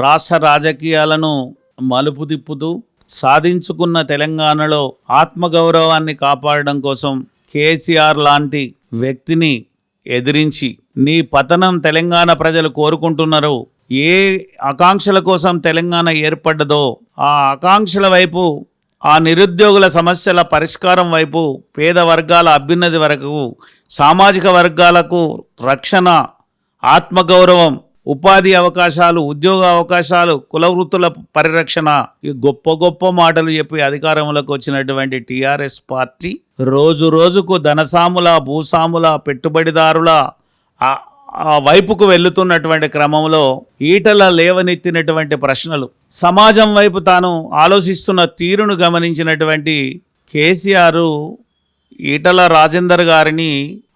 రాష్ట్ర రాజకీయాలను మలుపు తిప్పుతూ సాధించుకున్న తెలంగాణలో ఆత్మగౌరవాన్ని కాపాడడం కోసం కేసీఆర్ లాంటి వ్యక్తిని ఎదిరించి నీ పతనం తెలంగాణ ప్రజలు కోరుకుంటున్నారు. ఏ ఆకాంక్షల కోసం తెలంగాణ ఏర్పడ్డదో ఆ ఆకాంక్షల వైపు, ఆ నిరుద్యోగుల సమస్యల పరిష్కారం వైపు, పేద వర్గాల అభ్యున్నతి వరకు, సామాజిక వర్గాలకు రక్షణ, ఆత్మగౌరవం, ఉపాధి అవకాశాలు, ఉద్యోగ అవకాశాలు, కుల వృత్తుల పరిరక్షణ, ఈ గొప్ప గొప్ప మాటలు చెప్పి అధికారంలోకి వచ్చినటువంటి టీఆర్ఎస్ పార్టీ రోజు రోజుకు ధనసాముల, భూసాముల, పెట్టుబడిదారుల వైపుకు వెళుతున్నటువంటి క్రమంలో ఈటల లేవనెత్తినటువంటి ప్రశ్నలు, సమాజం వైపు తాను ఆలోచిస్తున్న తీరును గమనించినటువంటి కేసీఆర్ ఈటల రాజేందర్ గారిని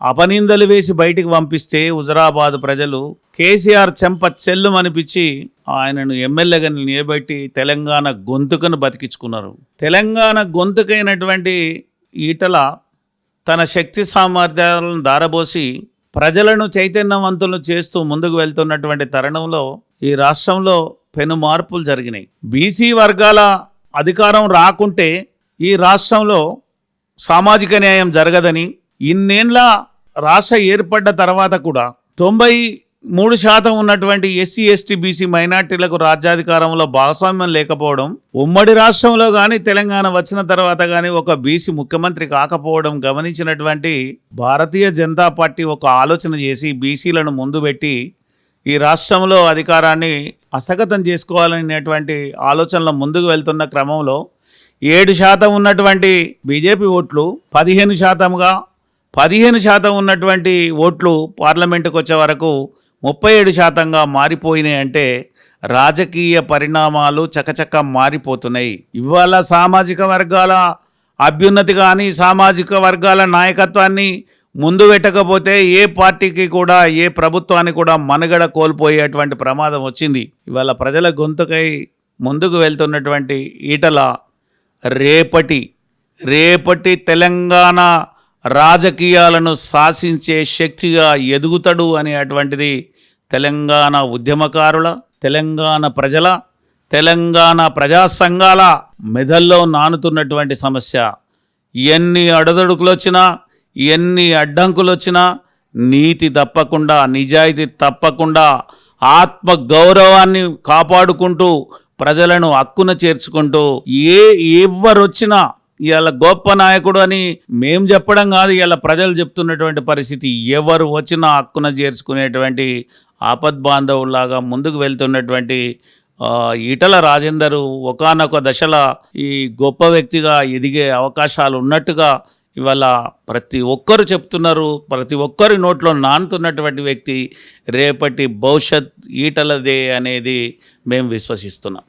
అపనిందలు వేసి బయటికి పంపిస్తే హుజరాబాద్ ప్రజలు కేసీఆర్ చెంప చెల్లుమనిపించి ఆయనను ఎమ్మెల్యేగా నిలబెట్టి తెలంగాణ గొంతుకను బతికించుకున్నారు. తెలంగాణ గొంతుకైనటువంటి ఈటల తన శక్తి సామర్థ్యాలను దారబోసి ప్రజలను చైతన్యవంతులను చేస్తూ ముందుకు వెళ్తున్నటువంటి తరుణంలో ఈ రాష్ట్రంలో పెను మార్పులు జరిగినాయి. బీసీ వర్గాల అధికారం రాకుంటే ఈ రాష్ట్రంలో సామాజిక న్యాయం జరగదని, ఇన్నేళ్ల రాష్ట్ర ఏర్పడ్డ తర్వాత కూడా 93% ఉన్నటువంటి ఎస్సీ, ఎస్టీ, బీసీ మైనార్టీలకు రాజ్యాధికారంలో భాగస్వామ్యం లేకపోవడం, ఉమ్మడి రాష్ట్రంలో కానీ తెలంగాణ వచ్చిన తర్వాత కానీ ఒక బీసీ ముఖ్యమంత్రి కాకపోవడం గమనించినటువంటి భారతీయ జనతా పార్టీ ఒక ఆలోచన చేసి బీసీలను ముందు పెట్టి ఈ రాష్ట్రంలో అధికారాన్ని హస్తగతం చేసుకోవాలనేటువంటి ఆలోచనలో ముందుకు వెళ్తున్న క్రమంలో 7% ఉన్నటువంటి బీజేపీ ఓట్లు 15%గా, 15% ఉన్నటువంటి ఓట్లు పార్లమెంటుకు వచ్చే వరకు 37%గా మారిపోయినాయి. అంటే రాజకీయ పరిణామాలు చకచక మారిపోతున్నాయి. ఇవాళ సామాజిక వర్గాల అభ్యున్నతి కానీ, సామాజిక వర్గాల నాయకత్వాన్ని ముందు పెట్టకపోతే ఏ పార్టీకి కూడా, ఏ ప్రభుత్వానికి కూడా మనుగడ కోల్పోయేటువంటి ప్రమాదం వచ్చింది. ఇవాళ ప్రజల గొంతుకై ముందుకు వెళ్తున్నటువంటి ఈటల రేపటి తెలంగాణ రాజకీయాలను శాసించే శక్తిగా ఎదుగుతాడు అనేటువంటిది తెలంగాణ ఉద్యమకారుల, తెలంగాణ ప్రజల, తెలంగాణ ప్రజా సంఘాల మెదల్లో నానుతున్నటువంటి సమస్య. ఎన్ని అడదడుకులు వచ్చినా, ఎన్ని అడ్డంకులు వచ్చినా నీతి తప్పకుండా, నిజాయితీ తప్పకుండా, ఆత్మ గౌరవాన్ని కాపాడుకుంటూ ప్రజలను హక్కున చేర్చుకుంటూ ఎవరు వచ్చినా ఇవాళ గొప్ప నాయకుడు అని మేం చెప్పడం కాదు, ఇవాళ ప్రజలు చెప్తున్నటువంటి పరిస్థితి. ఎవరు వచ్చినా హక్కున చేర్చుకునేటువంటి ఆపద్బాంధవులాగా ముందుకు వెళ్తున్నటువంటి ఈటల రాజేందర్ ఒకానొక దశలో ఈ గొప్ప వ్యక్తిగా ఎదిగే అవకాశాలు ఉన్నట్టుగా ఇవాళ ప్రతి ఒక్కరు చెప్తున్నారు. ప్రతి ఒక్కరి నోట్లో నానుతున్నటువంటి వ్యక్తి రేపటి భవిష్యత్ ఈటలదే అనేది మేము విశ్వసిస్తున్నాం.